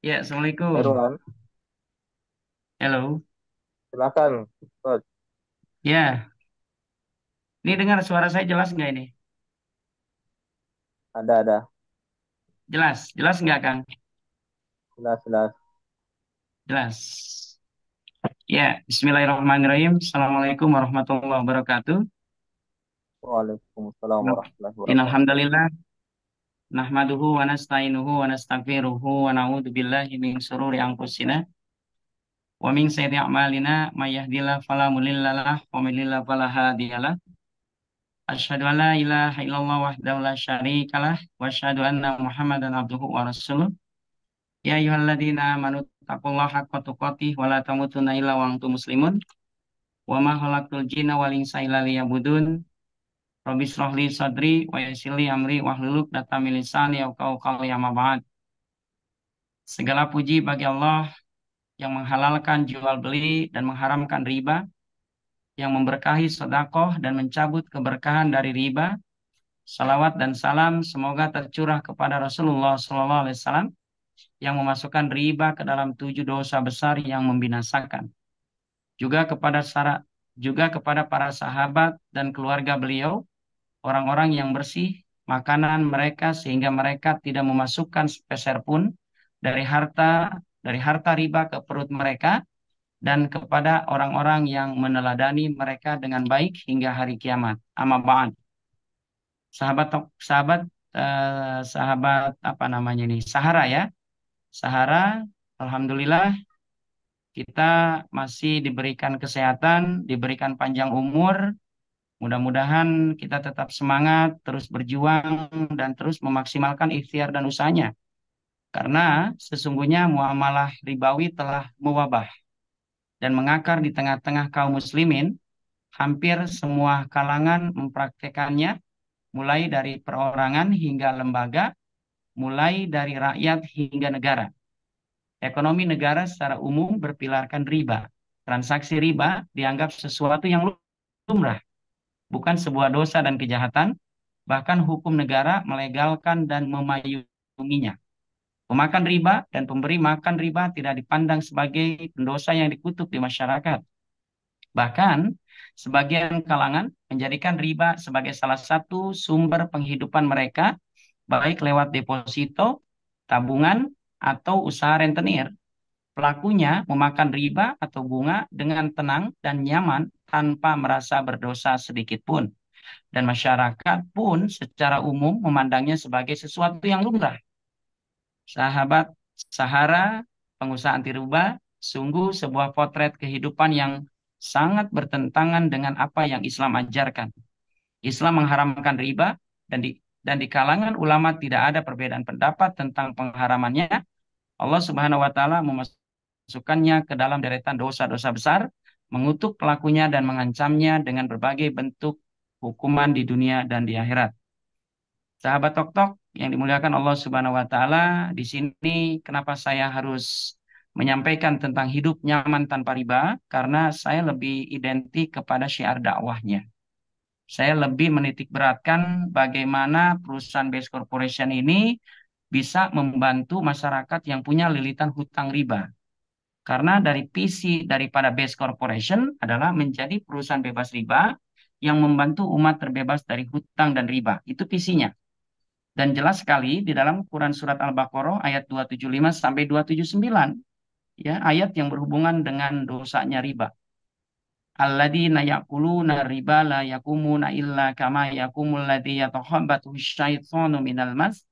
Ya, Assalamualaikum. Irwan, Halo. silakan. Ustaz. Ya, ini dengar suara saya jelas nggak ini? Ada, Jelas, jelas nggak, Kang? jelas. Jelas. Ya, Bismillahirrahmanirrahim. Assalamualaikum warahmatullahi wabarakatuh. Waalaikumsalam warahmatullahi wabarakatuh. Innalhamdalillah, nahmaduhu wa nasta'inuhu wa nastaghfiruhu wa na'udzu billahi min syururi anfusina wa min sayyiati a'malina may yahdihillahu fala mudhillalah wa may yudhlil fala hadiyalah. Asyhadu an la ilaha illallah wahdahu la syarikalah wa asyhadu anna Muhammadan abduhu wa rasuluh. Ya ayyuhalladzina amanu taqullaha haqqa tuqatih wa la tamutunna illa wa antum muslimun. Wa ma khalaqtul jinna wal insa illa liya'budun. Rabbi shrah li sadri wa yassir li amri wahlul 'uqdatam min lisani yafqahu qawli amma ba'd. Segala puji bagi Allah yang menghalalkan jual beli dan mengharamkan riba, yang memberkahi sedekah dan mencabut keberkahan dari riba. Salawat dan salam semoga tercurah kepada Rasulullah SAW yang memasukkan riba ke dalam 7 dosa besar yang membinasakan. Juga kepada para sahabat dan keluarga beliau, orang-orang yang bersih makanan mereka sehingga mereka tidak memasukkan sepeser pun dari harta riba ke perut mereka, dan kepada orang-orang yang meneladani mereka dengan baik hingga hari kiamat. Amma ba'd. Sahabat sahabat sahabat apa namanya ini? Sahara ya. Sahara, alhamdulillah kita masih diberikan kesehatan, diberikan panjang umur. Mudah-mudahan kita tetap semangat, terus berjuang, dan terus memaksimalkan ikhtiar dan usahanya. Karena sesungguhnya muamalah ribawi telah mewabah dan mengakar di tengah-tengah kaum muslimin. Hampir semua kalangan mempraktekannya, mulai dari perorangan hingga lembaga, mulai dari rakyat hingga negara. Ekonomi negara secara umum berpilarkan riba. Transaksi riba dianggap sesuatu yang lumrah, bukan sebuah dosa dan kejahatan. Bahkan hukum negara melegalkan dan memayunginya. Pemakan riba dan pemberi makan riba tidak dipandang sebagai pendosa yang dikutuk di masyarakat. Bahkan sebagian kalangan menjadikan riba sebagai salah satu sumber penghidupan mereka, baik lewat deposito, tabungan, atau usaha rentenir. Pelakunya memakan riba atau bunga dengan tenang dan nyaman tanpa merasa berdosa sedikit pun. Dan masyarakat pun secara umum memandangnya sebagai sesuatu yang lumrah. Sahabat Sahara, pengusaha anti riba, sungguh sebuah potret kehidupan yang sangat bertentangan dengan apa yang Islam ajarkan. Islam mengharamkan riba, dan di kalangan ulama tidak ada perbedaan pendapat tentang pengharamannya. Allah Subhanahu wa taala memasukkannya ke dalam deretan dosa-dosa besar, mengutuk pelakunya dan mengancamnya dengan berbagai bentuk hukuman di dunia dan di akhirat. Sahabat Tok yang dimuliakan Allah Subhanahu wa taala, di sini kenapa saya harus menyampaikan tentang hidup nyaman tanpa riba? Karena saya lebih identik kepada syiar dakwahnya. Saya lebih menitik beratkan bagaimana perusahaan Base Corporation ini bisa membantu masyarakat yang punya lilitan hutang riba. Karena dari visi daripada Base Corporation adalah menjadi perusahaan bebas riba yang membantu umat terbebas dari hutang dan riba. Itu visinya. Dan jelas sekali di dalam Quran Surat Al-Baqarah ayat 275 sampai 279, ya, ayat yang berhubungan dengan dosanya riba. Alladzina ya'kuluna riba la yakumuna illa kama yakumul ladzi yatakhabbathu syaitanu minal mas.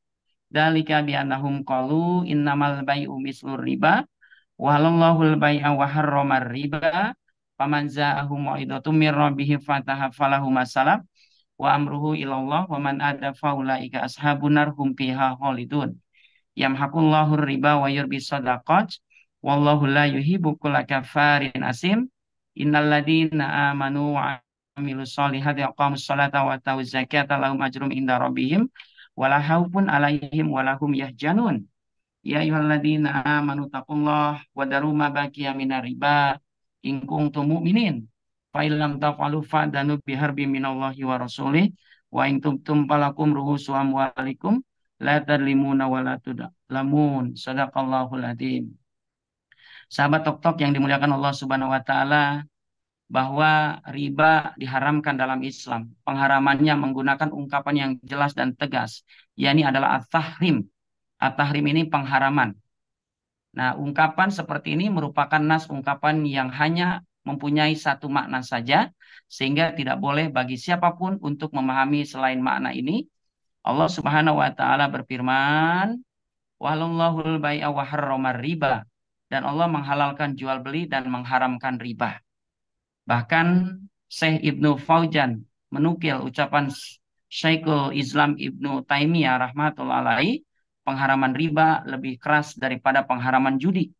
Dzalika biannahum qalu innamal bai'u mislur riba wa halallahul bai'a wa harramar riba. Faman za'ahu mau'izatum mir rabbih fatahafalahu masalaf wa amruhu ilallah wa man ada faulaika ashabun nar hum fiha khalidun. Yamhaqullahu riba wa yurbi sadaqat wallahu la yuhibbu kulla kafarin asim. Innalladzina amanu wa amilus solihati aqamus salata wa atau zakata lahum ajrum inda rabbihim wala khaufun alaihim walahum yahjanun. Ya ayyuhalladzina amanu taqullah wa daru ma baqiya minar riba in kuntum mu'minin. Fa illam taf'alu fa'danu biharbi minallahi wa rasulih wa in tubtum falakum ruhusu amwalikum la tadlimuna wa la tudlamun. Shadaqallahul adzim. Sahabat Tok-Tok yang dimuliakan Allah Subhanahu wa taala, bahwa riba diharamkan dalam Islam. Pengharamannya menggunakan ungkapan yang jelas dan tegas, yakni adalah at-tahrim. At-tahrim ini pengharaman. Nah, ungkapan seperti ini merupakan nas ungkapan yang hanya mempunyai satu makna saja, sehingga tidak boleh bagi siapapun untuk memahami selain makna ini. Allah Subhanahu wa taala berfirman, "Walallahul bai'a wa harramar riba." Dan Allah menghalalkan jual beli dan mengharamkan riba. Bahkan Syekh Ibnu Fauzan menukil ucapan Syekhul Islam Ibnu Taimiyah rahmatullah alaihi, pengharaman riba lebih keras daripada pengharaman judi.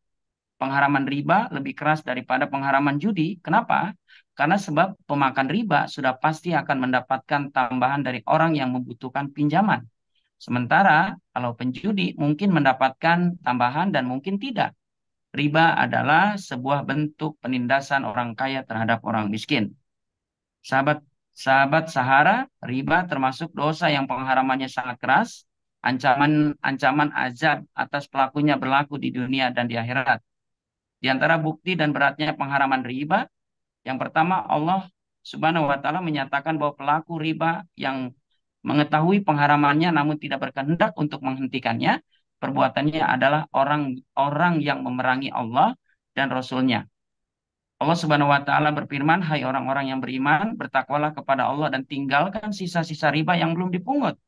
Pengharaman riba lebih keras daripada pengharaman judi. Kenapa? Karena sebab pemakan riba sudah pasti akan mendapatkan tambahan dari orang yang membutuhkan pinjaman. Sementara kalau penjudi mungkin mendapatkan tambahan dan mungkin tidak. Riba adalah sebuah bentuk penindasan orang kaya terhadap orang miskin. Sahabat sahabat Sahara, riba termasuk dosa yang pengharamannya sangat keras. Ancaman azab atas pelakunya berlaku di dunia dan di akhirat. Di antara bukti dan beratnya pengharaman riba, yang pertama Allah Subhanahu wa taala menyatakan bahwa pelaku riba yang mengetahui pengharamannya namun tidak berkehendak untuk menghentikannya, perbuatannya adalah orang-orang yang memerangi Allah dan Rasul-Nya. Allah Subhanahu wa taala berfirman, "Hai orang-orang yang beriman, bertakwalah kepada Allah dan tinggalkan sisa-sisa riba yang belum dipungut.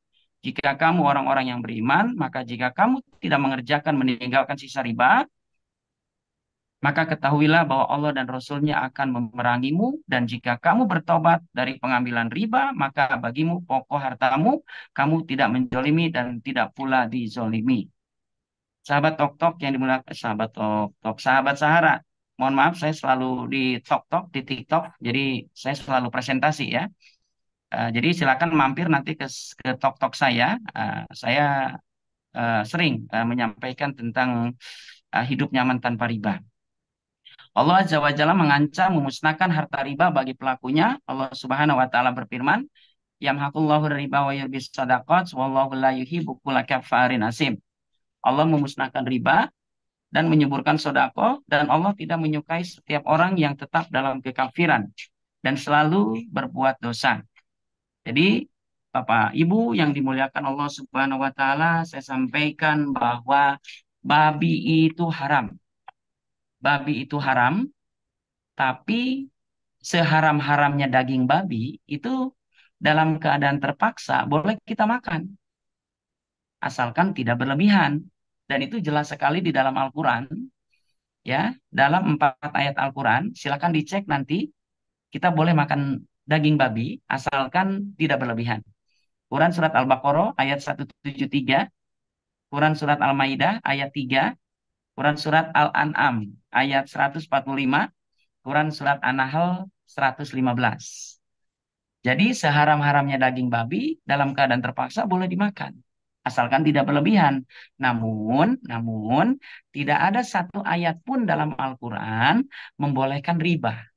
Jika kamu orang-orang yang beriman, maka jika kamu tidak meninggalkan sisa riba, maka ketahuilah bahwa Allah dan Rasul-Nya akan memerangimu, dan jika kamu bertobat dari pengambilan riba, maka bagimu pokok hartamu, kamu tidak menjolimi dan tidak pula dizolimi." Sahabat Tok-Tok yang dimuliakan, sahabat Tok-Tok, sahabat Sahara. Mohon maaf, saya selalu di Tok-Tok, di TikTok, jadi saya selalu presentasi ya. Jadi silakan mampir nanti ke Tok-Tok saya. Saya sering menyampaikan tentang hidup nyaman tanpa riba. Allah Azza wa Jalla mengancam memusnahkan harta riba bagi pelakunya. Allah Subhanahu wa taala berfirman, "Yamhaqullahu riba wa yurbis shadaqat wallahu la yuhibbu kulla kafarin asim." Allah memusnahkan riba dan menyuburkan sodako, dan Allah tidak menyukai setiap orang yang tetap dalam kekafiran dan selalu berbuat dosa. Jadi, Bapak Ibu yang dimuliakan Allah Subhanahu wa taala, saya sampaikan bahwa babi itu haram. Babi itu haram, tapi seharam-haramnya daging babi itu dalam keadaan terpaksa boleh kita makan, asalkan tidak berlebihan. Dan itu jelas sekali di dalam Al-Quran, ya, dalam 4 ayat Al-Quran. Silakan dicek nanti, kita boleh makan daging babi asalkan tidak berlebihan. Quran surat Al-Baqarah ayat 173, Quran surat Al-Maidah ayat 3, Quran surat Al-An'am ayat 145, Quran surat An-Nahl 115. Jadi seharam-haramnya daging babi dalam keadaan terpaksa boleh dimakan, asalkan tidak berlebihan. Namun tidak ada satu ayat pun dalam Al-Quran membolehkan riba.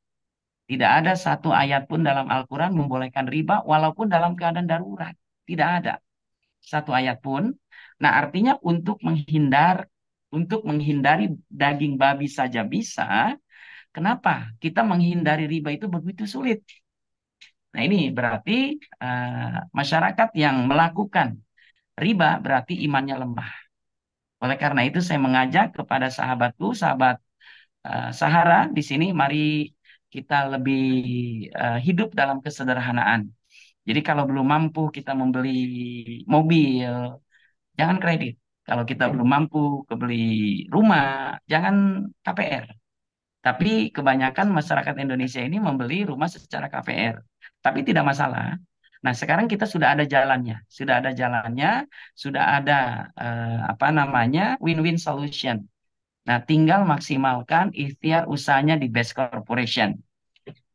Tidak ada satu ayat pun dalam Al-Quran membolehkan riba walaupun dalam keadaan darurat. Tidak ada satu ayat pun. Nah, artinya untuk menghindari daging babi saja bisa. Kenapa kita menghindari riba itu begitu sulit? Nah, ini berarti masyarakat yang melakukan riba berarti imannya lemah. Oleh karena itu saya mengajak kepada sahabatku, sahabat Sahara di sini, mari kita lebih hidup dalam kesederhanaan. Jadi kalau belum mampu kita membeli mobil, jangan kredit. Kalau kita belum mampu beli rumah, jangan KPR. Tapi kebanyakan masyarakat Indonesia ini membeli rumah secara KPR. Tapi tidak masalah. Nah, sekarang kita sudah ada jalannya, sudah ada apa namanya, win-win solution. Nah, tinggal maksimalkan ikhtiar usahanya di Best Corporation.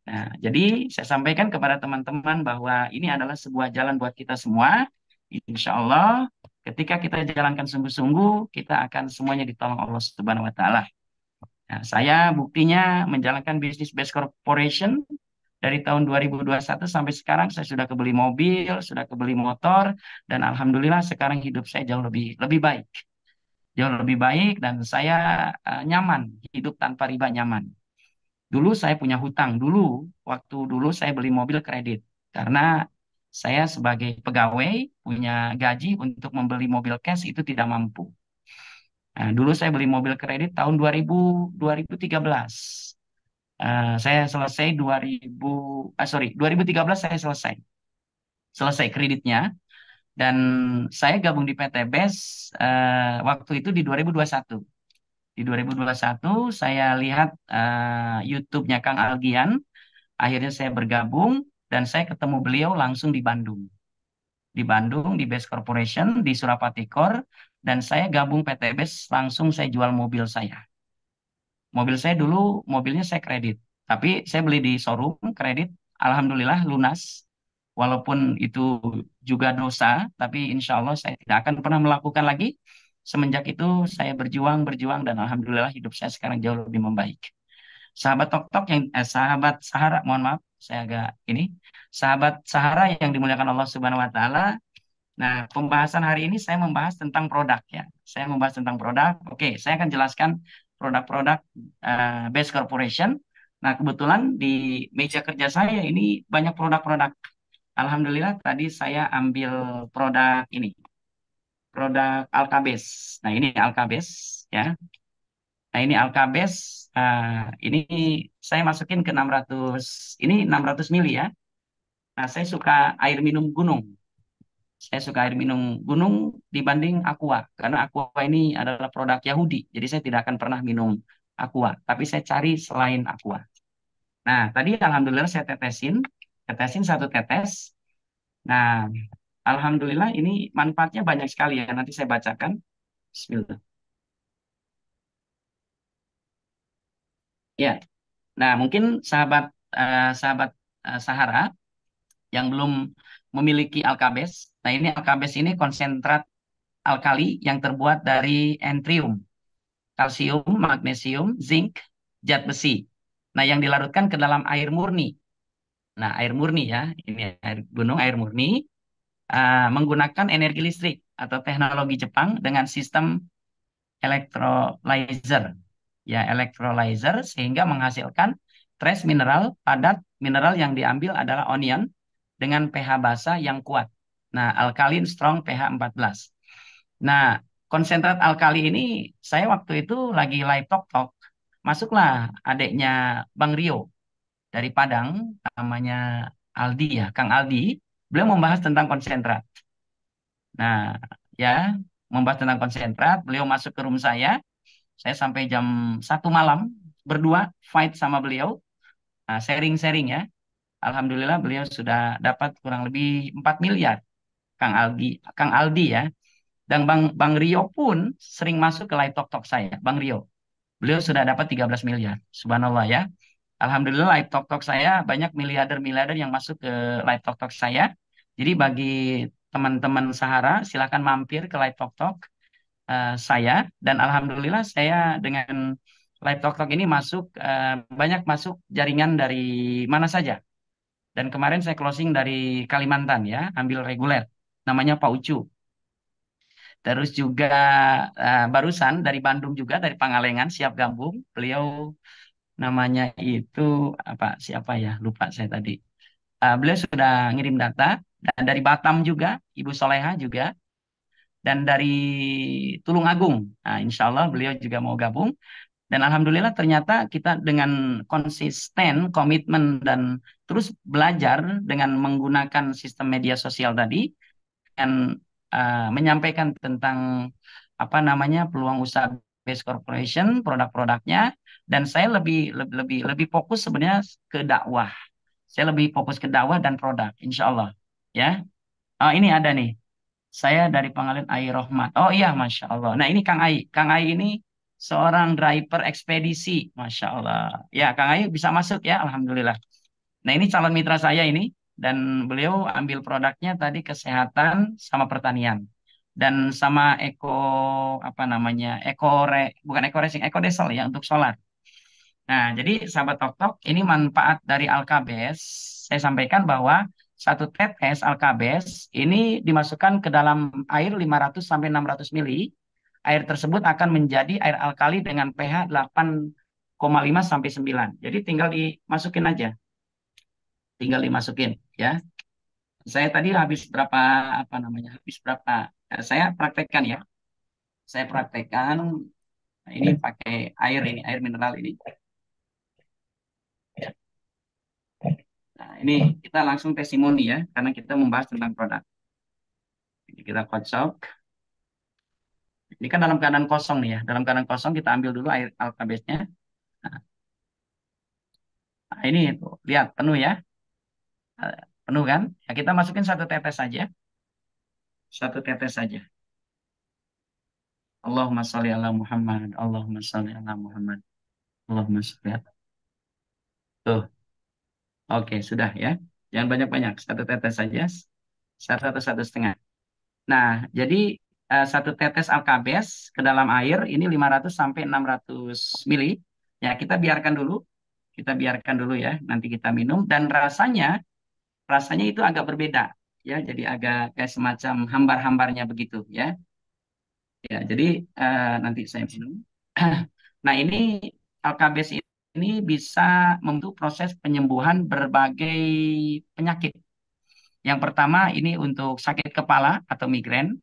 Nah, jadi saya sampaikan kepada teman-teman bahwa ini adalah sebuah jalan buat kita semua. Insya Allah, ketika kita jalankan sungguh-sungguh, kita akan semuanya ditolong Allah Subhanahu wa taala. Nah, saya buktinya menjalankan bisnis Best Corporation Dari tahun 2021 sampai sekarang saya sudah kebeli mobil, sudah kebeli motor, dan alhamdulillah sekarang hidup saya jauh lebih lebih baik. Jauh lebih baik dan saya nyaman, hidup tanpa riba nyaman. Dulu saya punya hutang, waktu dulu saya beli mobil kredit. Karena saya sebagai pegawai punya gaji untuk membeli mobil cash itu tidak mampu. Nah, dulu saya beli mobil kredit tahun 2013. Saya selesai 2013 saya selesai kreditnya dan saya gabung di PT BES waktu itu di 2021. Di 2021 saya lihat YouTube-nya Kang Algian, akhirnya saya bergabung dan saya ketemu beliau langsung di Bandung. Di Bandung, di BES Corporation, di Surapati Core, dan saya gabung PT BES, langsung saya jual mobil saya. Mobil saya dulu, mobilnya saya kredit. Tapi saya beli di showroom kredit, alhamdulillah lunas. Walaupun itu juga dosa, tapi insya Allah saya tidak akan pernah melakukan lagi. Semenjak itu saya berjuang, dan alhamdulillah hidup saya sekarang jauh lebih membaik. Sahabat Tok yang sahabat Sahara, mohon maaf, saya agak ini. Sahabat Sahara yang dimuliakan Allah Subhanahu wa taala. Nah, pembahasan hari ini saya membahas tentang produk ya. Saya membahas tentang produk. Oke, saya akan jelaskan produk-produk Best Corporation. Nah, kebetulan di meja kerja saya ini banyak produk-produk. Alhamdulillah tadi saya ambil produk ini, produk Alkabes. Nah, ini Alkabes ya. Nah, ini Alkabes. Ini saya masukin ke 600, ini 600 mili ya. Nah, saya suka air minum gunung. Saya suka air minum gunung dibanding Aqua, karena Aqua ini adalah produk Yahudi. Jadi saya tidak akan pernah minum Aqua, tapi saya cari selain Aqua. Nah, tadi alhamdulillah saya tetesin satu tetes. Nah, alhamdulillah ini manfaatnya banyak sekali ya. Nanti saya bacakan. Bismillah. Ya, nah mungkin sahabat sahabat Sahara yang belum memiliki Alkabes. Nah, ini Alkabes ini konsentrat alkali yang terbuat dari entrium, kalsium, magnesium, zinc, zat besi. Nah, yang dilarutkan ke dalam air murni. Nah, air murni ya, ini air gunung, air murni, menggunakan energi listrik atau teknologi Jepang dengan sistem electrolyzer. Ya, electrolyzer sehingga menghasilkan trace mineral padat. Mineral yang diambil adalah onion dengan pH basa yang kuat. Nah, alkaline strong pH 14. Nah, konsentrat alkali ini saya waktu itu lagi live talk, masuklah adiknya Bang Rio dari Padang, namanya Aldi ya, Kang Aldi. Beliau membahas tentang konsentrat. Nah, ya, membahas tentang konsentrat. Beliau masuk ke room saya sampai jam 1 malam berdua fight sama beliau, sharing-sharing ya. Alhamdulillah beliau sudah dapat kurang lebih 4 miliar, Kang Aldi ya. Dan Bang Rio pun sering masuk ke live talk saya, Bang Rio. Beliau sudah dapat 13 miliar. Subhanallah ya. Alhamdulillah live talk saya banyak miliarder-miliarder yang masuk ke live talk saya. Jadi bagi teman-teman Sahara silakan mampir ke live talk saya dan alhamdulillah saya dengan live talk ini banyak masuk jaringan dari mana saja. Dan kemarin saya closing dari Kalimantan ya, ambil reguler. Namanya Pak Ucu. Terus juga barusan dari Bandung juga, dari Pangalengan siap gabung. Beliau namanya itu apa siapa ya? Lupa saya tadi. Beliau sudah ngirim data dan dari Batam juga, Ibu Soleha juga dan dari Tulungagung. Nah, insya Allah beliau juga mau gabung. Dan alhamdulillah ternyata kita dengan konsisten, komitmen dan terus belajar dengan menggunakan sistem media sosial tadi dan menyampaikan tentang apa namanya peluang usaha base corporation, produk-produknya, dan saya lebih fokus sebenarnya ke dakwah. Saya lebih fokus ke dakwah dan produk, insya Allah. Ya, ini ada nih. Saya dari Pangalen Ai Rohmat. Oh iya, Masya Allah. Nah ini Kang Ai. Kang Ai ini seorang driver ekspedisi. Masya Allah. Ya, Kang Ai bisa masuk ya, Alhamdulillah. Nah ini calon mitra saya ini. Dan beliau ambil produknya tadi kesehatan sama pertanian. Dan sama apa namanya, bukan eko racing, eko diesel ya untuk solar. Nah, jadi sahabat Tok ini manfaat dari Alkabes. Saya sampaikan bahwa satu tetes Alkabes ini dimasukkan ke dalam air 500 sampai 600 mili. Air tersebut akan menjadi air alkali dengan pH 8,5 sampai 9. Jadi tinggal dimasukin aja. Tinggal dimasukin ya. Saya tadi habis berapa apa namanya? Habis berapa? Saya praktekkan ya. Saya praktekkan ini pakai air ini, air mineral ini. Nah, ini kita langsung testimoni ya, karena kita membahas tentang produk. Jadi kita kocok. Ini kan dalam keadaan kosong nih ya. Dalam keadaan kosong kita ambil dulu air alkabesnya. Nah, nah, ini tuh, lihat penuh ya. Penuh kan? Ya, kita masukin satu tetes saja. Satu tetes saja. Allahumma sholli ala Muhammad. Allahumma sholli ala Muhammad. Allahumma sholli ala. Tuh, oke sudah ya. Jangan banyak-banyak. Satu tetes saja. Satu atau satu setengah. Nah, jadi satu tetes alkabes ke dalam air ini 500 sampai 600 mili. Ya, kita biarkan dulu. Kita biarkan dulu ya. Nanti kita minum dan rasanya itu agak berbeda ya. Jadi agak kayak semacam hambar-hambarnya begitu ya. Ya, jadi nanti saya minum. Nah, ini alkabes ini bisa membantu proses penyembuhan berbagai penyakit. Yang pertama ini untuk sakit kepala atau migrain.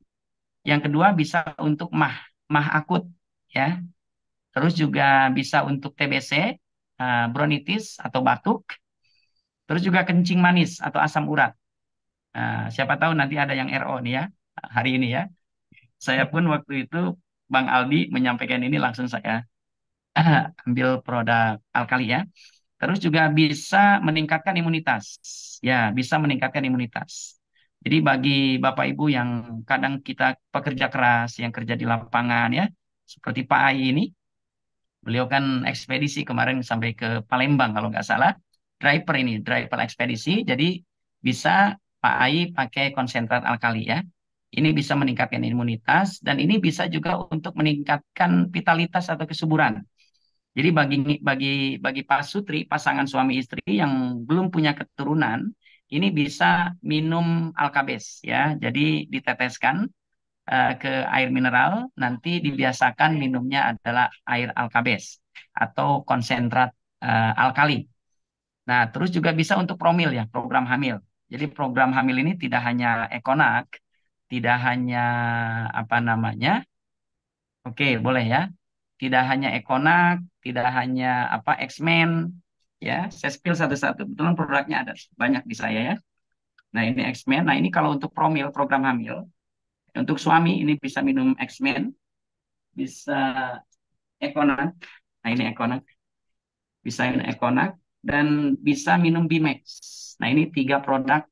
Yang kedua bisa untuk mah akut ya. Terus juga bisa untuk TBC, bronkitis atau batuk. Terus juga kencing manis atau asam urat. Siapa tahu nanti ada yang RO nih ya hari ini ya. Saya pun waktu itu Bang Aldi menyampaikan ini langsung saya ambil produk Alkali ya. Terus juga bisa meningkatkan imunitas. Ya, bisa meningkatkan imunitas. Jadi bagi Bapak Ibu yang kadang kita pekerja keras, yang kerja di lapangan ya, seperti Pak Ai ini, beliau kan ekspedisi kemarin sampai ke Palembang kalau nggak salah, driver ini, driver ekspedisi, jadi bisa Pak Ai pakai konsentrat alkali ya. Ini bisa meningkatkan imunitas dan ini bisa juga untuk meningkatkan vitalitas atau kesuburan. Jadi bagi Pak Sutri, pasangan suami istri yang belum punya keturunan, ini bisa minum Alkabes ya. Jadi diteteskan ke air mineral, nanti dibiasakan minumnya adalah air Alkabes atau konsentrat alkali. Nah, terus juga bisa untuk promil ya, program hamil. Jadi program hamil ini tidak hanya Ekonak, tidak hanya apa namanya, oke boleh ya, tidak hanya Ekonak, tidak hanya apa X-Men, ya. Saya spill satu-satu. Betulan produknya ada banyak di saya ya. Nah ini X-Men. Nah ini kalau untuk promil program hamil, untuk suami ini bisa minum X-Men, bisa Ekonak. Nah ini Ekonak, bisa minum Ekonak dan bisa minum Bimex. Nah ini tiga produk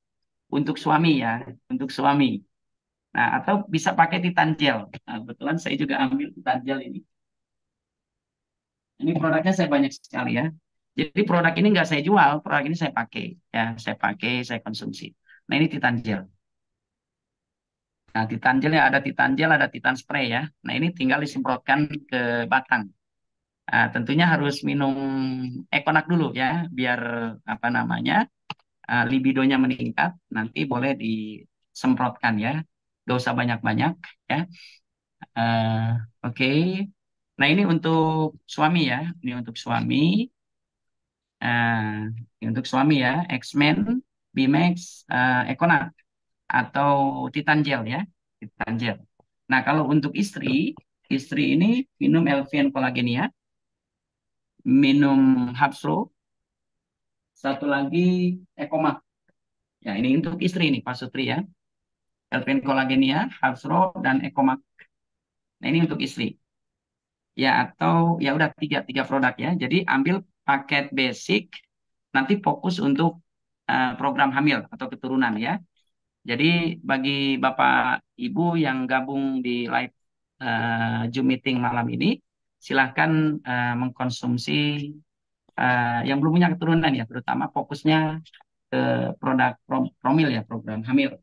untuk suami ya, untuk suami. Nah atau bisa pakai Titan Gel. Nah, kebetulan saya juga ambil Titan Gel ini. Ini produknya saya banyak sekali ya. Jadi produk ini nggak saya jual, produk ini saya pakai. Ya, saya pakai, saya konsumsi. Nah ini Titan Gel. Nah Titan Gel ya ada Titan Gel, ada Titan Spray ya. Nah ini tinggal disemprotkan ke batang. Nah, tentunya harus minum Ekonak dulu ya, biar apa namanya libidonya meningkat. Nanti boleh disemprotkan ya, gak usah banyak-banyak ya. Eh, Oke. Nah ini untuk suami ya, ini untuk suami. Ini untuk suami ya, X-Men, Bimex, Econac atau Titan Gel ya, Titan Gel. Nah kalau untuk istri, istri ini minum Elvian Collagenea, minum Hapsro, satu lagi Ecomax. Ya ini untuk istri ini Pak Sutri ya, Elvian Collagenea, Hapsro dan Ecomax. Nah ini untuk istri. Ya atau ya udah tiga tiga produk ya. Jadi ambil paket basic, nanti fokus untuk program hamil atau keturunan ya. Jadi bagi Bapak Ibu yang gabung di live Zoom meeting malam ini, silahkan mengkonsumsi yang belum punya keturunan ya, terutama fokusnya ke produk promil ya, program hamil.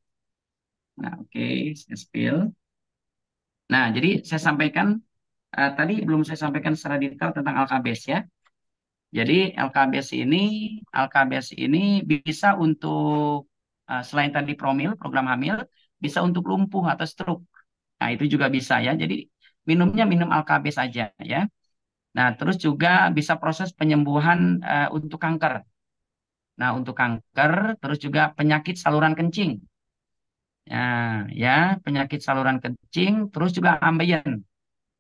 Nah, oke, saya spill. Nah, jadi saya sampaikan tadi belum saya sampaikan secara detail tentang Alkabes ya. Jadi LKBS ini bisa untuk selain tadi promil, program hamil, bisa untuk lumpuh atau stroke. Nah, itu juga bisa ya. Jadi minumnya minum LKBS saja ya. Nah, terus juga bisa proses penyembuhan untuk kanker. Nah, untuk kanker, terus juga penyakit saluran kencing. Nah, ya, penyakit saluran kencing, terus juga ambeien.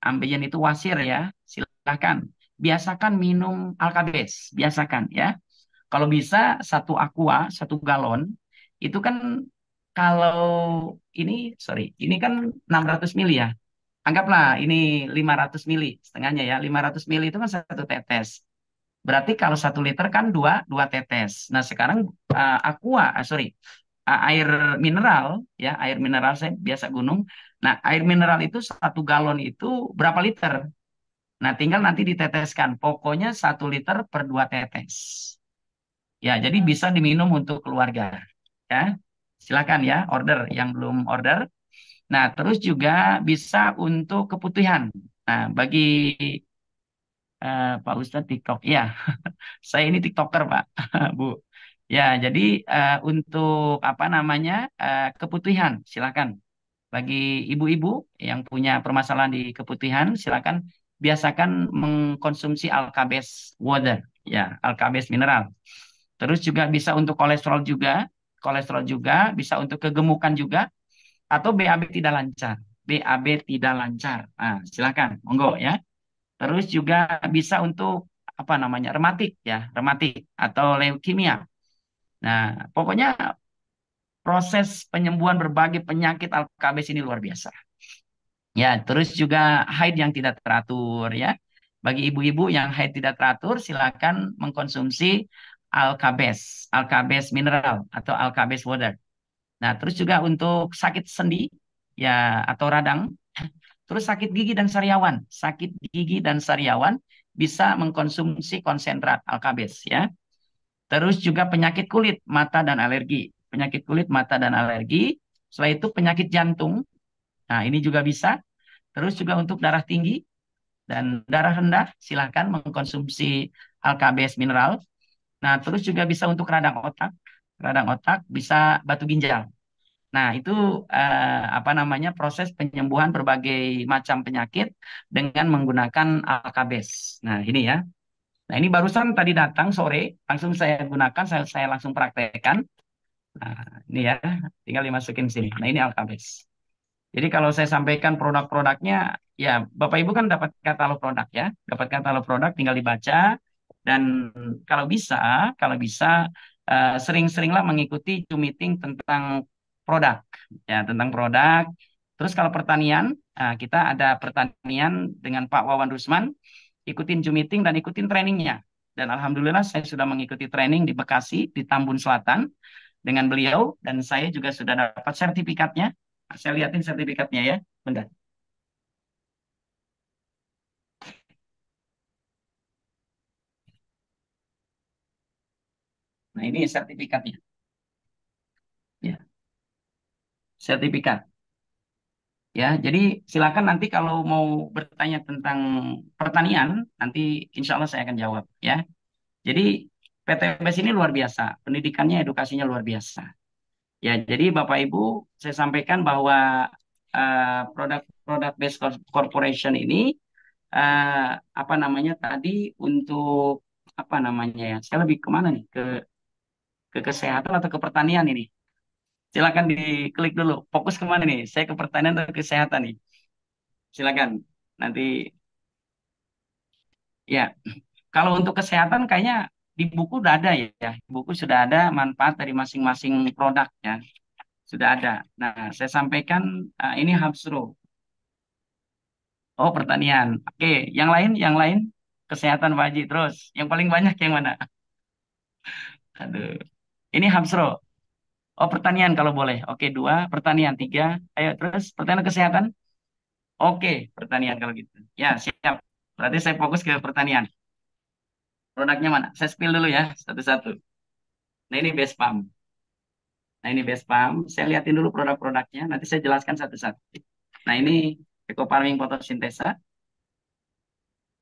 Ambeien itu wasir ya. Silakan. Biasakan minum Alkabes, biasakan ya. Kalau bisa satu aqua, 1 galon, itu kan kalau ini, sorry, ini kan 600 mili ya. Anggaplah ini 500 mili, setengahnya ya. 500 mili itu kan 1 tetes. Berarti kalau 1 liter kan dua tetes. Nah sekarang aqua, sorry, air mineral ya, air mineral saya biasa gunung. Nah air mineral itu 1 galon itu berapa liter? Nah tinggal nanti diteteskan. Pokoknya 1 liter per 2 tetes. Ya jadi bisa diminum untuk keluarga. Ya silakan ya order yang belum order. Nah terus juga bisa untuk keputihan. Nah bagi Pak Ustadz TikTok, ya saya ini TikToker, Pak, Bu. Ya, jadi untuk apa namanya keputihan, silakan. Bagi ibu-ibu yang punya permasalahan di keputihan, silakan biasakan mengkonsumsi Alkabes water, ya, Alkabes mineral. Terus juga bisa untuk kolesterol juga, bisa untuk kegemukan juga, atau BAB tidak lancar. BAB tidak lancar. Nah, silakan, monggo ya. Terus juga bisa untuk apa namanya rematik atau leukemia. Nah, pokoknya proses penyembuhan berbagai penyakit Alkabes ini luar biasa. Ya, terus juga haid yang tidak teratur ya. Bagi ibu-ibu yang haid tidak teratur, silakan mengkonsumsi Alkabes mineral atau Alkabes water. Nah, terus juga untuk sakit sendi ya atau radang, terus sakit gigi dan sariawan bisa mengkonsumsi konsentrat Alkabes ya. Terus juga penyakit kulit, mata dan alergi. Penyakit kulit, mata dan alergi. Setelah itu penyakit jantung. Nah, ini juga bisa. Terus juga untuk darah tinggi dan darah rendah, silahkan mengkonsumsi Alkabes mineral. Nah, terus juga bisa untuk radang otak. Radang otak bisa batu ginjal. Nah, itu apa namanya proses penyembuhan berbagai macam penyakit dengan menggunakan Alkabes. Nah, ini ya. Nah, ini barusan tadi datang sore, langsung saya gunakan, saya langsung praktekkan. Nah, ini ya, tinggal dimasukin sini. Nah, ini Alkabes. Jadi kalau saya sampaikan produk-produknya, ya Bapak Ibu kan dapat katalog produk ya, dapat katalog produk tinggal dibaca dan kalau bisa, kalau bisa sering-seringlah mengikuti Zoom meeting tentang produk, ya tentang produk. Terus kalau pertanian, kita ada pertanian dengan Pak Wawan Rusman, ikutin Zoom meeting dan ikutin trainingnya. Dan alhamdulillah saya sudah mengikuti training di Bekasi, di Tambun Selatan dengan beliau dan saya juga sudah dapat sertifikatnya. Saya liatin sertifikatnya ya. Bentar. Nah, ini sertifikatnya. Ya, sertifikat. Ya, jadi silakan nanti kalau mau bertanya tentang pertanian, nanti insya Allah saya akan jawab ya. Jadi PTBS ini luar biasa, pendidikannya, edukasinya luar biasa. Ya, jadi Bapak Ibu, saya sampaikan bahwa produk-produk based corporation ini apa namanya tadi untuk apa namanya ya? Saya lebih kemana nih? Ke kesehatan atau ke pertanian ini? Silakan diklik dulu. Fokus kemana nih? Saya ke pertanian atau kesehatan nih? Silakan. Nanti ya. Kalau untuk kesehatan kayaknya di buku udah ada ya. Di buku sudah ada manfaat dari masing-masing produk ya. Sudah ada. Nah, saya sampaikan ini Habsro. Oh, pertanian. Oke, yang lain kesehatan Pak Haji. Terus, yang paling banyak yang mana? Aduh. Ini Habsro. Oh, pertanian kalau boleh. Oke, 2, pertanian 3. Ayo, terus pertanian kesehatan. Oke, pertanian kalau gitu. Ya, siap. Berarti saya fokus ke pertanian. Produknya mana? Saya spill dulu ya, satu-satu. Nah, ini base pump. Nah, ini base pump. Saya lihatin dulu produk-produknya. Nanti saya jelaskan satu-satu. Nah, ini Eco Farming Photosynthesa.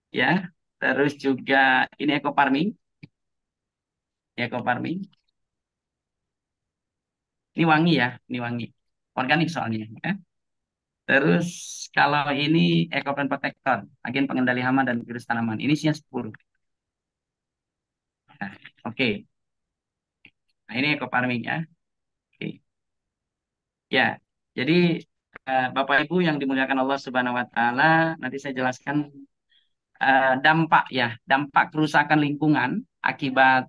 Ya. Terus juga ini eco farming, eco farming. Ini wangi ya, ini wangi. Organik soalnya. Ya. Terus kalau ini Ecoplant Protector, agen pengendali hama dan virus tanaman. Ini isinya 10. Nah, oke. Nah, ini eco farming ya. Oke. Ya. Jadi Bapak Ibu yang dimuliakan Allah Subhanahu wa taala, nanti saya jelaskan dampak ya, dampak kerusakan lingkungan akibat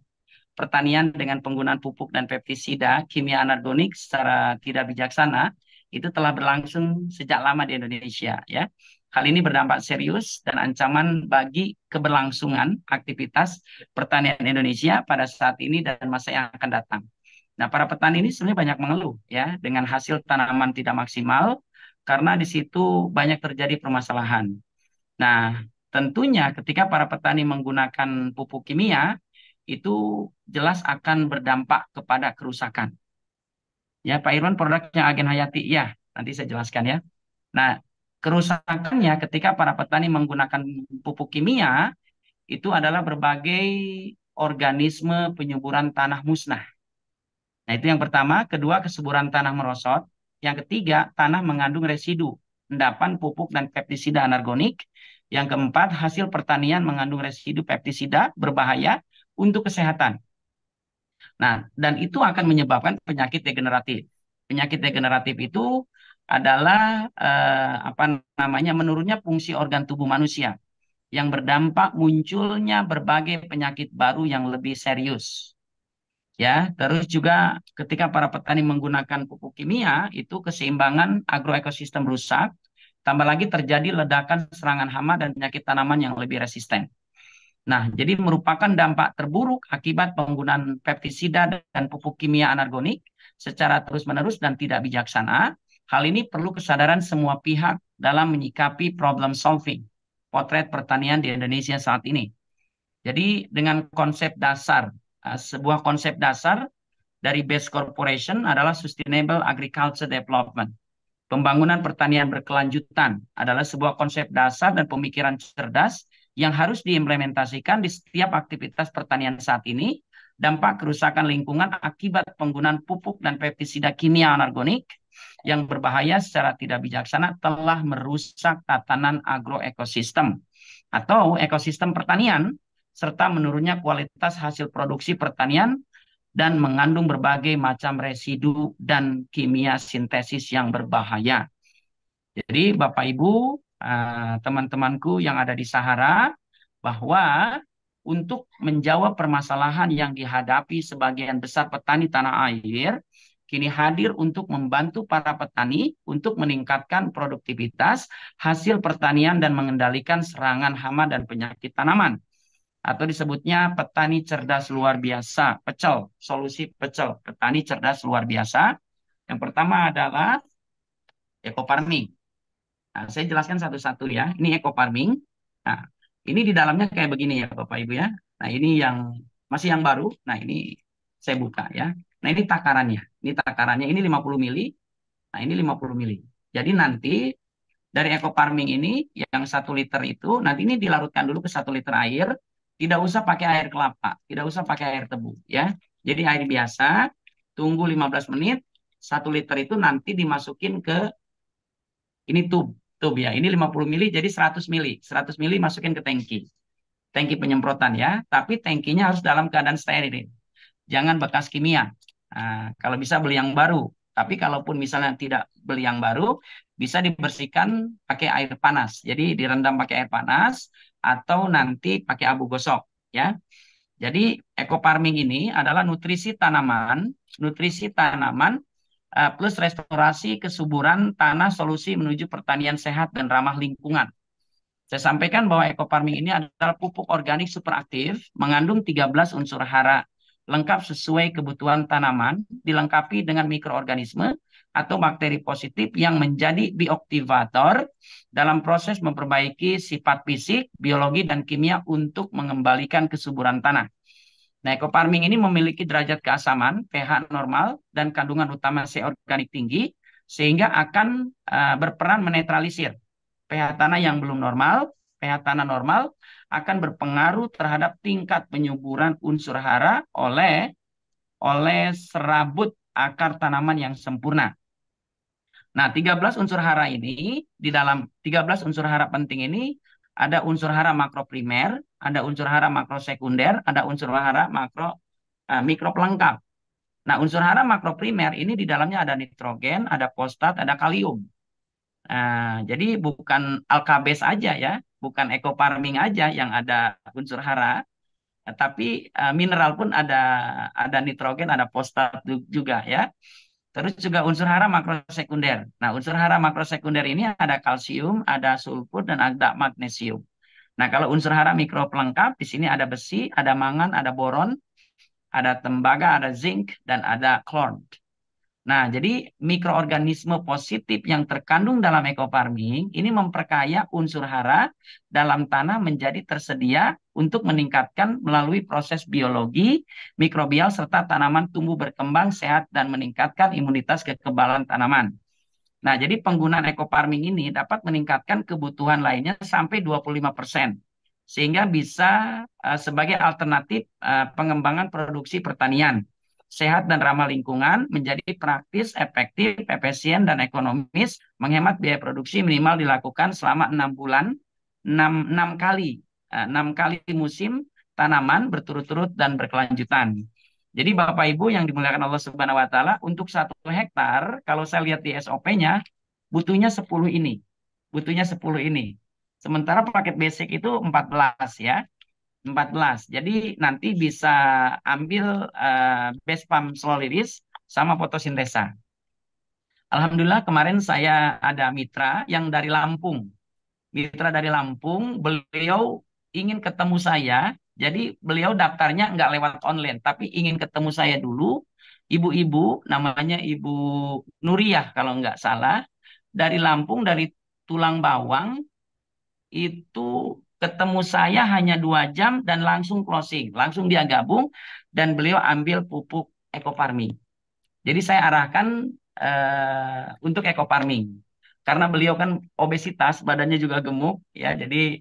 pertanian dengan penggunaan pupuk dan pestisida kimia anorganik secara tidak bijaksana itu telah berlangsung sejak lama di Indonesia ya. Hal ini berdampak serius dan ancaman bagi keberlangsungan aktivitas pertanian Indonesia pada saat ini dan masa yang akan datang. Nah, para petani ini sebenarnya banyak mengeluh ya dengan hasil tanaman tidak maksimal karena di situ banyak terjadi permasalahan. Nah, tentunya ketika para petani menggunakan pupuk kimia itu jelas akan berdampak kepada kerusakan. Ya, Pak Irwan produknya agen hayati. Ya, nanti saya jelaskan ya. Nah, kerusakannya ketika para petani menggunakan pupuk kimia itu adalah berbagai organisme penyuburan tanah musnah. Nah, itu yang pertama. Kedua, kesuburan tanah merosot. Yang ketiga, tanah mengandung residu, endapan pupuk dan pestisida anorganik. Yang keempat, hasil pertanian mengandung residu pestisida berbahaya untuk kesehatan. Nah, dan itu akan menyebabkan penyakit degeneratif. Penyakit degeneratif itu adalah apa namanya menurunnya fungsi organ tubuh manusia yang berdampak munculnya berbagai penyakit baru yang lebih serius. Ya, terus juga ketika para petani menggunakan pupuk kimia, itu keseimbangan agroekosistem rusak, tambah lagi terjadi ledakan serangan hama dan penyakit tanaman yang lebih resisten. Nah, jadi merupakan dampak terburuk akibat penggunaan pestisida dan pupuk kimia anorganik secara terus-menerus dan tidak bijaksana. Hal ini perlu kesadaran semua pihak dalam menyikapi problem solving potret pertanian di Indonesia saat ini. Jadi dengan konsep dasar, sebuah konsep dasar dari Base Corporation adalah Sustainable Agriculture Development. Pembangunan pertanian berkelanjutan adalah sebuah konsep dasar dan pemikiran cerdas yang harus diimplementasikan di setiap aktivitas pertanian saat ini. Dampak kerusakan lingkungan akibat penggunaan pupuk dan pestisida kimia anorganik yang berbahaya secara tidak bijaksana telah merusak tatanan agroekosistem atau ekosistem pertanian serta menurunnya kualitas hasil produksi pertanian dan mengandung berbagai macam residu dan kimia sintesis yang berbahaya. Jadi Bapak Ibu, teman-temanku yang ada di Sahara, bahwa untuk menjawab permasalahan yang dihadapi sebagian besar petani tanah air, kini hadir untuk membantu para petani untuk meningkatkan produktivitas hasil pertanian dan mengendalikan serangan hama dan penyakit tanaman. Atau disebutnya petani cerdas luar biasa, pecel, solusi pecel, petani cerdas luar biasa. Yang pertama adalah eco farming. Nah, saya jelaskan satu-satu ya. Ini eco farming. Nah, ini di dalamnya kayak begini ya Bapak Ibu ya. Nah, ini yang masih yang baru. Nah, ini saya buka ya. Nah, ini takarannya. Ini takarannya ini 50 mili. Nah, ini 50 mili. Jadi nanti dari eco farming ini yang 1 liter itu nanti ini dilarutkan dulu ke 1 liter air. Tidak usah pakai air kelapa, tidak usah pakai air tebu ya. Jadi air biasa, tunggu 15 menit, 1 liter itu nanti dimasukin ke ini tub ya. Ini 50 mili jadi 100 mili. 100 mili masukin ke tangki. Tangki penyemprotan ya, tapi tangkinya harus dalam keadaan steril. Jangan bekas kimia. Nah, kalau bisa beli yang baru. Tapi kalaupun misalnya tidak beli yang baru, bisa dibersihkan pakai air panas. Jadi direndam pakai air panas atau nanti pakai abu gosok ya. Jadi eco farming ini adalah nutrisi tanaman plus restorasi kesuburan tanah solusi menuju pertanian sehat dan ramah lingkungan. Saya sampaikan bahwa eco farming ini adalah pupuk organik superaktif, mengandung 13 unsur hara lengkap sesuai kebutuhan tanaman, dilengkapi dengan mikroorganisme atau bakteri positif yang menjadi bioaktivator dalam proses memperbaiki sifat fisik, biologi, dan kimia untuk mengembalikan kesuburan tanah. Nah, eco farming ini memiliki derajat keasaman, pH normal, dan kandungan utama C organik tinggi, sehingga akan berperan menetralisir pH tanah yang belum normal pH tanah normal akan berpengaruh terhadap tingkat penyuburan unsur hara oleh serabut akar tanaman yang sempurna. Nah, 13 unsur hara ini, di dalam 13 unsur hara penting ini, ada unsur hara makro primer, ada unsur hara makro sekunder, ada unsur hara mikro pelengkap. Nah, unsur hara makro primer ini di dalamnya ada nitrogen, ada fosfat, ada kalium. Nah, jadi bukan alkabes aja ya, bukan ekofarming aja yang ada unsur hara, tapi mineral pun ada nitrogen, ada fosfat juga ya. Terus juga unsur hara makrosekunder. Nah, unsur hara makrosekunder ini ada kalsium, ada sulfur, dan ada magnesium. Nah, kalau unsur hara mikro pelengkap, di sini ada besi, ada mangan, ada boron, ada tembaga, ada zinc, dan ada klor. Nah, jadi mikroorganisme positif yang terkandung dalam ekofarming ini memperkaya unsur hara dalam tanah menjadi tersedia untuk meningkatkan melalui proses biologi, mikrobial, serta tanaman tumbuh berkembang sehat dan meningkatkan imunitas kekebalan tanaman. Nah, jadi penggunaan ekofarming ini dapat meningkatkan kebutuhan lainnya sampai 25%, sehingga bisa sebagai alternatif pengembangan produksi pertanian sehat dan ramah lingkungan, menjadi praktis, efektif, efisien, dan ekonomis, menghemat biaya produksi minimal dilakukan selama 6 bulan, 6 kali, 6 kali musim tanaman berturut-turut dan berkelanjutan. Jadi Bapak Ibu yang dimuliakan Allah Subhanahu wa taala, untuk 1 hektar kalau saya lihat di SOP-nya butuhnya 10 ini. Butuhnya 10 ini. Sementara paket basic itu 14 ya. 14. Jadi nanti bisa ambil base pump slow release sama fotosintesa. Alhamdulillah kemarin saya ada mitra yang dari Lampung. Mitra dari Lampung, beliau ingin ketemu saya. Jadi beliau daftarnya nggak lewat online, tapi ingin ketemu saya dulu. Ibu-ibu, namanya Ibu Nuriyah kalau nggak salah, dari Lampung, dari Tulang Bawang, itu ketemu saya hanya 2 jam dan langsung closing. Langsung dia gabung dan beliau ambil pupuk ekofarming. Jadi saya arahkan untuk ekofarming. Karena beliau kan obesitas, badannya juga gemuk, ya. Jadi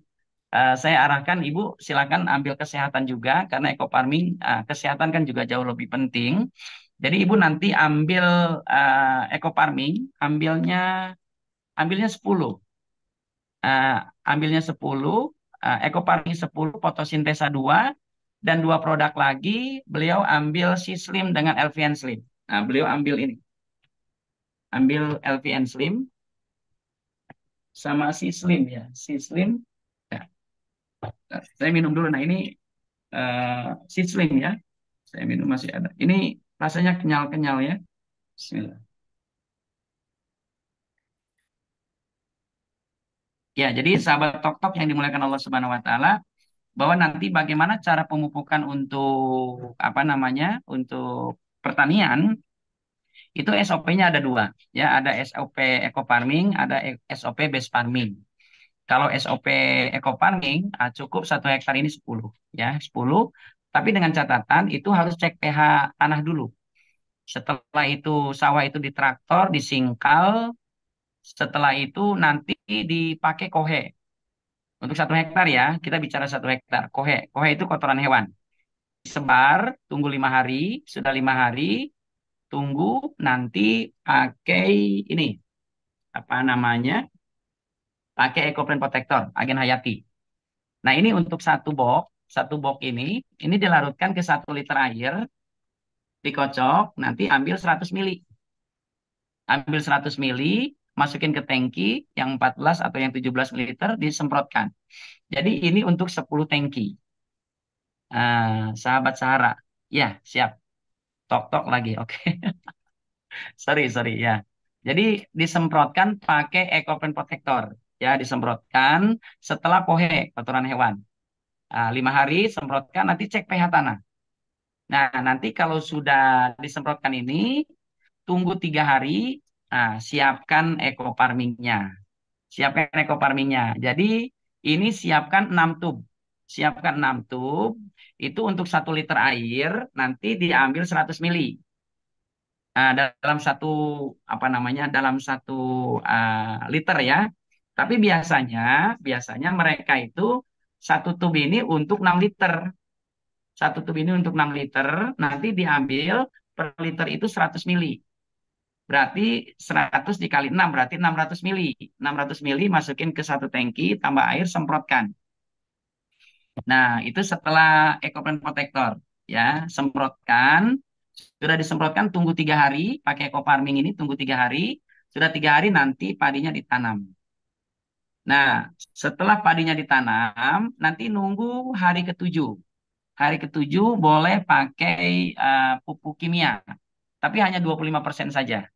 saya arahkan ibu silakan ambil kesehatan juga karena ekofarming kesehatan kan juga jauh lebih penting. Jadi ibu nanti ambil ekofarming, ambilnya 10. Eh, ambilnya 10, ekofarming 10, fotosintesa 2, dan 2 produk lagi beliau ambil Sislim dengan LVN Slim. Nah, beliau ambil ini. Ambil LVN Slim sama Sislim ya. Sislim. Ya. Saya minum dulu. Nah, ini Sislim ya. Saya minum masih ada. Ini rasanya kenyal-kenyal ya. Bismillah. Ya, jadi sahabat Tok yang dimuliakan Allah Subhanahu wa taala, bahwa nanti bagaimana cara pemupukan untuk apa namanya? Untuk pertanian itu SOP-nya ada 2 ya, ada SOP eco farming, ada SOP base farming. Kalau SOP eco farming cukup 1 hektar ini 10 ya, 10, tapi dengan catatan itu harus cek pH tanah dulu. Setelah itu sawah itu ditraktor, disingkal, setelah itu nanti dipakai kohe. Untuk 1 hektar ya, kita bicara 1 hektar. Kohe, kohe itu kotoran hewan. Sebar, tunggu 5 hari, sudah 5 hari, tunggu nanti pakai ini apa namanya? Pakai Ecoprint Protector, agen hayati. Nah ini untuk satu box ini dilarutkan ke 1 liter air, dikocok, nanti ambil 100 mili, masukin ke tangki yang 14 atau yang 17 liter, disemprotkan. Jadi ini untuk 10 tangki. Sahabat Sahara, ya siap. Tok lagi, oke. Sorry ya. Jadi disemprotkan pakai Ecoprint Protector. Ya, disemprotkan setelah pohe, kotoran hewan. 5 hari semprotkan, nanti cek pH tanah. Nah, nanti kalau sudah disemprotkan ini, tunggu 3 hari, siapkan ekofarmingnya. Siapkan ekofarmingnya. Jadi ini siapkan 6 tub. Siapkan 6 tub, itu untuk 1 liter air, nanti diambil 100 mili. Dalam satu apa namanya dalam 1 liter ya, Tapi biasanya mereka itu satu tub ini untuk 6 liter. Satu tub ini untuk 6 liter, nanti diambil per liter itu 100 mili. Berarti 100 dikali 6, berarti 600 mili. 600 mili masukin ke satu tangki, tambah air, semprotkan. Nah, itu setelah ekoprint protector. Ya, semprotkan. Sudah disemprotkan, tunggu 3 hari. Pakai ekofarming ini tunggu 3 hari. Sudah 3 hari nanti padinya ditanam. Nah, setelah padinya ditanam, nanti nunggu hari ketujuh. Hari ketujuh boleh pakai pupuk kimia, tapi hanya 25% saja.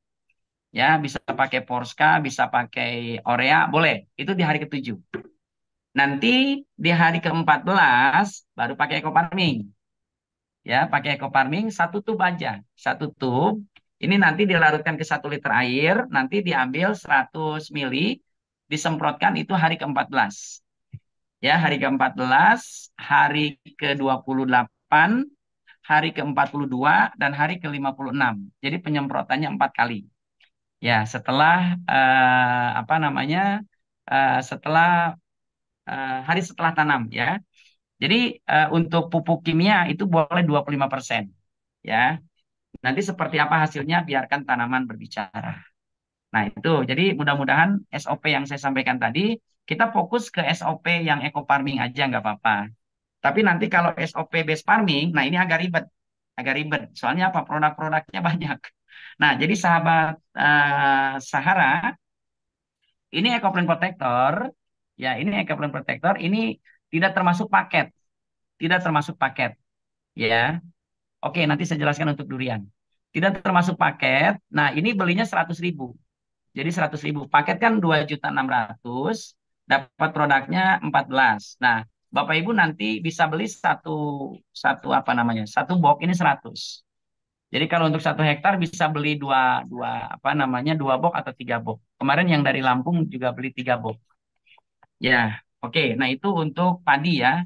Ya, bisa pakai Porska, bisa pakai Orea, boleh. Itu di hari ketujuh. Nanti di hari ke-14 baru pakai eco farming. Ya, pakai eco farming satu tub aja. Satu tub. Ini nanti dilarutkan ke 1 liter air, nanti diambil 100 mili, disemprotkan itu hari ke-14. Ya, hari ke-14, hari ke-28, hari ke-42, dan hari ke-56. Jadi penyemprotannya 4 kali. Ya, setelah apa namanya? Setelah hari setelah tanam ya. Jadi untuk pupuk kimia itu boleh 25%. Ya. Nanti seperti apa hasilnya biarkan tanaman berbicara. Nah, itu. Jadi mudah-mudahan SOP yang saya sampaikan tadi kita fokus ke SOP yang eco farming aja nggak apa-apa. Tapi nanti kalau SOP base farming, nah ini agak ribet. Agak ribet. Soalnya apa? Produk-produknya banyak. Nah, jadi sahabat Sahara, ini EcoPrint Protector, ya ini EcoPrint Protector, ini tidak termasuk paket. Tidak termasuk paket. Ya, oke nanti saya jelaskan untuk durian. Tidak termasuk paket, nah ini belinya 100.000. Jadi 100.000. Paket kan 2.600.000, dapat produknya 14. Nah, Bapak Ibu nanti bisa beli satu satu apa namanya? Satu box ini 100. Jadi kalau untuk 1 hektar bisa beli dua dua apa namanya? 2 box atau 3 box. Kemarin yang dari Lampung juga beli 3 box. Ya, oke. Nah, itu untuk padi ya.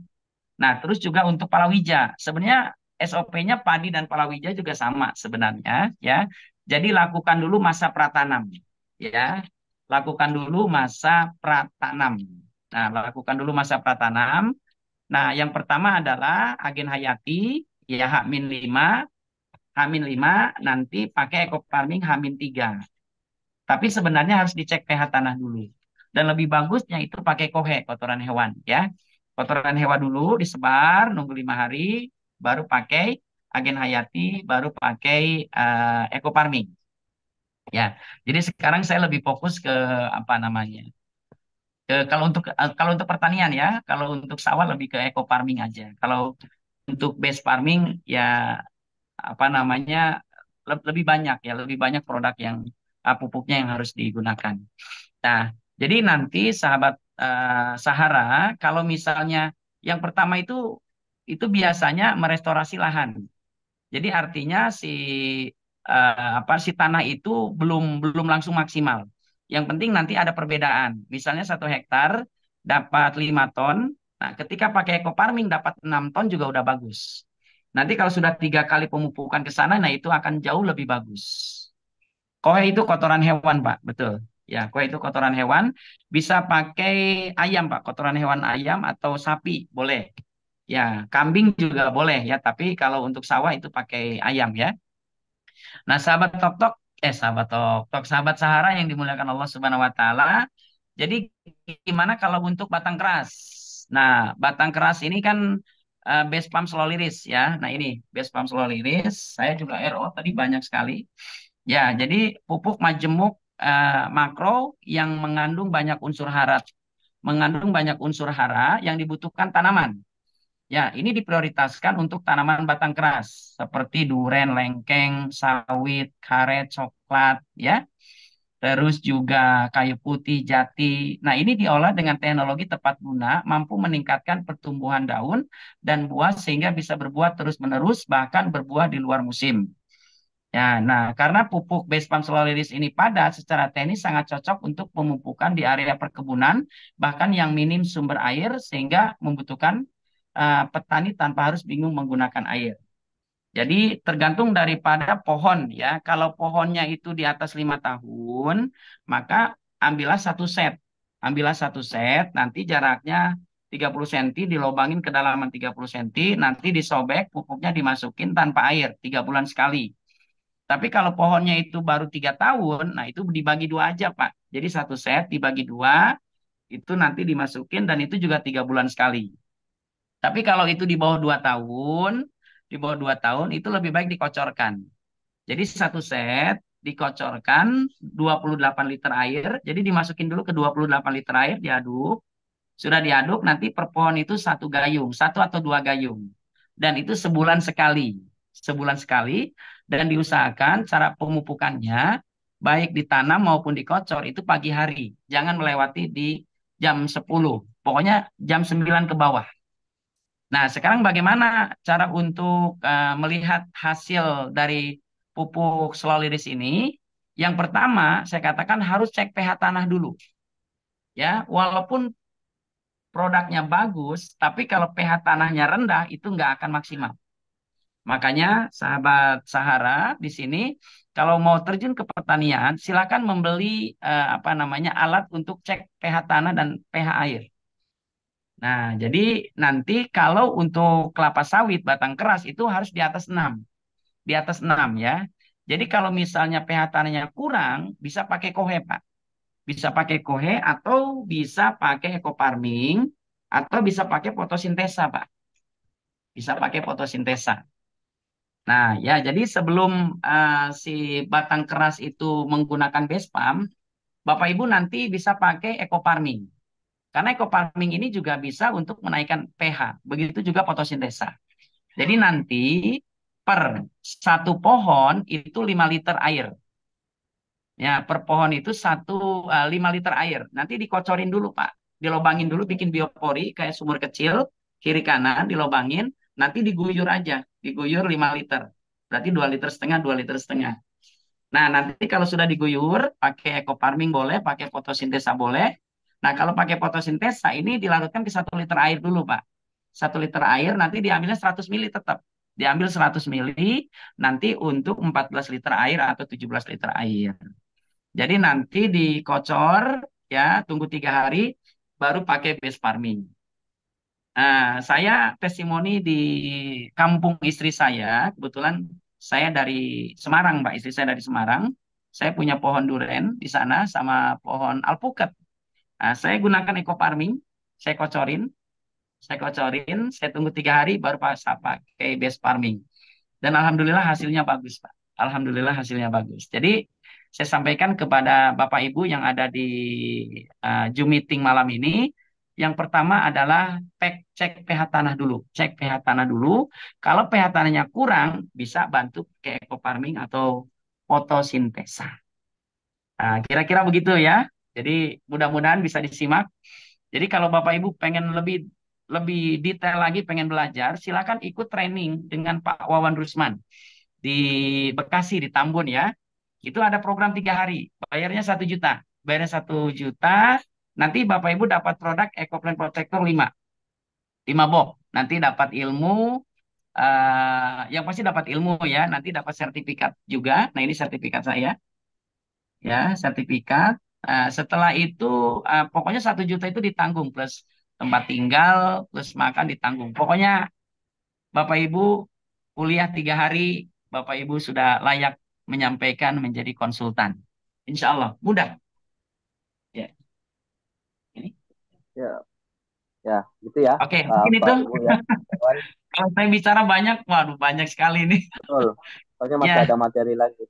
Nah, terus juga untuk palawija. Sebenarnya SOP-nya padi dan palawija juga sama sebenarnya ya. Jadi lakukan dulu masa pratanam ya. Lakukan dulu masa pratanam. Nah, lakukan dulu masa pratanam. Nah, yang pertama adalah agen hayati ya H-5, H-5 nanti pakai eco farming H-3. Tapi sebenarnya harus dicek pH tanah dulu. Dan lebih bagusnya itu pakai kohe, kotoran hewan ya. Kotoran hewan dulu disebar, nunggu 5 hari, baru pakai agen hayati, baru pakai eco farming. Ya, jadi sekarang saya lebih fokus ke apa namanya? Kalau untuk pertanian ya, kalau untuk sawah lebih ke eco farming aja. Kalau untuk base farming ya apa namanya lebih banyak ya, lebih banyak produk yang pupuknya yang harus digunakan. Nah, jadi nanti sahabat Sahara, kalau misalnya yang pertama itu biasanya merestorasi lahan. Jadi artinya si tanah itu belum belum langsung maksimal. Yang penting nanti ada perbedaan. Misalnya 1 hektar dapat 5 ton. Nah, ketika pakai eco farming dapat 6 ton juga udah bagus. Nanti kalau sudah 3 kali pemupukan ke sana, nah itu akan jauh lebih bagus. Kohe itu kotoran hewan, Pak. Betul. Ya, kohe itu kotoran hewan. Bisa pakai ayam, Pak. Kotoran hewan ayam atau sapi, boleh. Ya, kambing juga boleh ya. Tapi kalau untuk sawah itu pakai ayam ya. Nah, sahabat Sahara yang dimuliakan Allah Subhanahu Wa Taala. Jadi gimana kalau untuk batang keras? Nah, batang keras ini kan base pump slow release ya. Nah, ini base pump slow release. Saya juga RO tadi banyak sekali. Ya, jadi pupuk majemuk makro yang mengandung banyak unsur hara yang dibutuhkan tanaman. Ya, ini diprioritaskan untuk tanaman batang keras seperti duren, lengkeng, sawit, karet, coklat, ya. Terus juga kayu putih, jati. Nah, ini diolah dengan teknologi tepat guna, mampu meningkatkan pertumbuhan daun dan buah sehingga bisa berbuah terus-menerus, bahkan berbuah di luar musim. Ya, nah karena pupuk base pump slow release ini padat secara teknis sangat cocok untuk pemupukan di area perkebunan bahkan yang minim sumber air sehingga membutuhkan petani tanpa harus bingung menggunakan air. Jadi tergantung daripada pohon ya. Kalau pohonnya itu di atas 5 tahun, maka ambillah satu set. Ambillah satu set, nanti jaraknya 30 cm, dilobangin kedalaman 30 cm, nanti disobek, pupuknya dimasukin tanpa air, 3 bulan sekali. Tapi kalau pohonnya itu baru 3 tahun, nah itu dibagi dua aja, Pak. Jadi satu set dibagi dua, itu nanti dimasukin dan itu juga 3 bulan sekali. Tapi kalau itu di bawah 2 tahun itu lebih baik dikocorkan. Jadi satu set dikocorkan 28 liter air, jadi dimasukin dulu ke 28 liter air, diaduk. Sudah diaduk, nanti per pohon itu satu gayung, satu atau dua gayung. Dan itu sebulan sekali. Sebulan sekali, dan diusahakan cara pemupukannya, baik ditanam maupun dikocor, itu pagi hari. Jangan melewati di jam 10. Pokoknya jam 9 ke bawah. Nah, sekarang bagaimana cara untuk melihat hasil dari pupuk slow release ini? Yang pertama, saya katakan harus cek pH tanah dulu. Ya, walaupun produknya bagus, tapi kalau pH tanahnya rendah itu nggak akan maksimal. Makanya sahabat Sahara di sini kalau mau terjun ke pertanian, silakan membeli apa namanya alat untuk cek pH tanah dan pH air. Nah, jadi nanti kalau untuk kelapa sawit batang keras itu harus di atas 6. Di atas 6 ya. Jadi kalau misalnya pH tanahnya kurang, bisa pakai kohe, Pak. Bisa pakai kohe atau bisa pakai eco farming atau bisa pakai fotosintesa, Pak. Bisa pakai fotosintesa. Nah, ya jadi sebelum si batang keras itu menggunakan base pump, Bapak Ibu nanti bisa pakai eco farming. Karena eco farming ini juga bisa untuk menaikkan pH. Begitu juga fotosintesa. Jadi nanti per satu pohon itu 5 liter air. Ya, per pohon itu 5 liter air. Nanti dikocorin dulu, Pak. Dilobangin dulu, bikin biopori kayak sumur kecil, kiri kanan dilobangin, nanti diguyur aja. Diguyur 5 liter. Berarti 2 liter setengah, 2 liter setengah. Nah, nanti kalau sudah diguyur, pakai eco farming boleh, pakai fotosintesa boleh. Nah, kalau pakai fotosintesa, ini dilarutkan ke 1 liter air dulu, Pak. 1 liter air, nanti diambilnya 100 mili tetap. Diambil 100 mili, nanti untuk 14 liter air atau 17 liter air. Jadi nanti dikocor, ya, tunggu 3 hari, baru pakai base farming. Nah, saya testimoni di kampung istri saya, kebetulan saya dari Semarang, Mbak, istri saya dari Semarang. Saya punya pohon duren di sana sama pohon alpukat. Nah, saya gunakan eco farming, saya kocorin, saya tunggu 3 hari baru pakai base farming. Dan alhamdulillah hasilnya bagus, Pak. Alhamdulillah hasilnya bagus. Jadi saya sampaikan kepada Bapak Ibu yang ada di Zoom meeting malam ini, yang pertama adalah cek pH tanah dulu. Cek pH tanah dulu. Kalau pH tanahnya kurang, bisa bantu ke eco farming atau fotosintesa. Nah, kira-kira begitu ya. Jadi mudah-mudahan bisa disimak. Jadi kalau Bapak Ibu pengen lebih lebih detail lagi, pengen belajar, silakan ikut training dengan Pak Wawan Rusman di Bekasi, di Tambun ya. Itu ada program 3 hari, bayarnya 1 juta. Bayarnya 1 juta, nanti Bapak Ibu dapat produk EcoPlant Protector 5 box. Nanti dapat ilmu, yang pasti dapat ilmu ya, nanti dapat sertifikat juga. Nah ini sertifikat saya, ya sertifikat. Setelah itu pokoknya 1 juta itu ditanggung plus tempat tinggal plus makan ditanggung. Pokoknya Bapak Ibu kuliah 3 hari, Bapak Ibu sudah layak menyampaikan menjadi konsultan. Insya Allah mudah. Ya, ini. Ya, ya, gitu ya, Oke, mungkin itu. Pak Ibu ya, kawan. Kalau saya bicara banyak, waduh banyak sekali nih. Betul. Soalnya masih Ya, ada materi lagi.